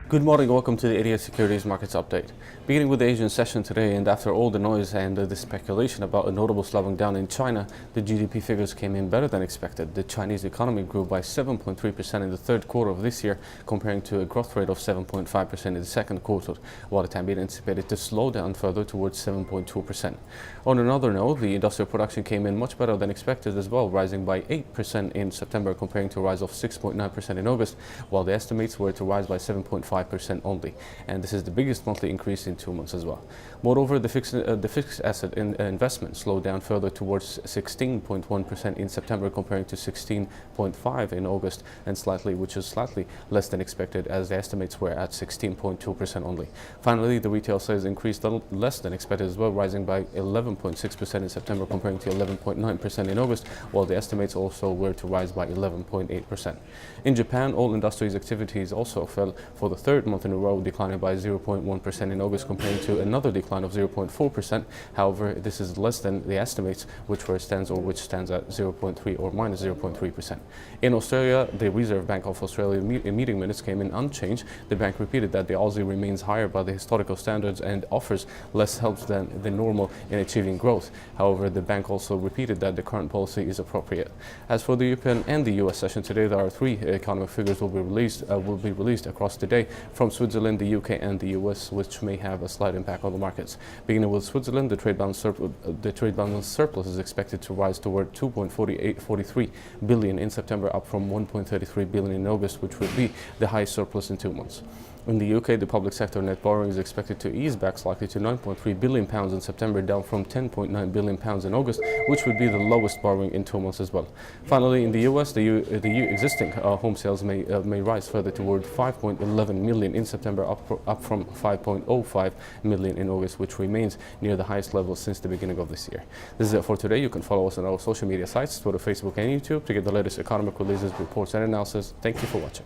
Good morning, welcome to the Idiot Securities Markets Update. Beginning with the Asian session today, and after all the noise and the speculation about a notable slowing down in China, the GDP figures came in better than expected. The Chinese economy grew by 7.3% in the third quarter of this year, comparing to a growth rate of 7.5% in the second quarter, while it had been anticipated to slow down further towards 7.2%. On another note, the industrial production came in much better than expected as well, rising by 8% in September, comparing to a rise of 6.9% in August, while the estimates were to rise by 7.5% only, and this is the biggest monthly increase in 2 months as well. Moreover, the fixed asset investment slowed down further towards 16.1% in September, comparing to 16.5% in August, and which is slightly less than expected, as the estimates were at 16.2% only. Finally, the retail sales increased less than expected as well, rising by 11.6% in September, comparing to 11.9% in August, while the estimates also were to rise by 11.8%. In Japan, all industries activities also fell for the third month in a row, declining by 0.1% in August, comparing to another decline of 0.4%. However, this is less than the estimates, which stands at 0.3 or minus 0.3%. In Australia, the Reserve Bank of Australia meeting minutes came in unchanged. The bank repeated that the Aussie remains higher by the historical standards and offers less help than the normal in achieving growth. However, the bank also repeated that the current policy is appropriate. As for the European and the US session today, there are three economic figures will be released across the day from Switzerland, the UK, and the US, which may have a slight impact on the markets. Beginning with Switzerland, the trade balance surplus is expected to rise toward 2.43 billion in September, up from 1.33 billion in August, which would be the highest surplus in 2 months. In the UK, the public sector net borrowing is expected to ease back slightly to £9.3 billion in September, down from £10.9 billion in August, which would be the lowest borrowing in 2 months as well. Finally, in the US, the existing home sales may rise further toward 5.11 million in September, up from 5.05 million in August, which remains near the highest level since the beginning of this year. This is it for today. You can follow us on our social media sites, Twitter, Facebook, and YouTube to get the latest economic releases, reports, and analysis. Thank you for watching.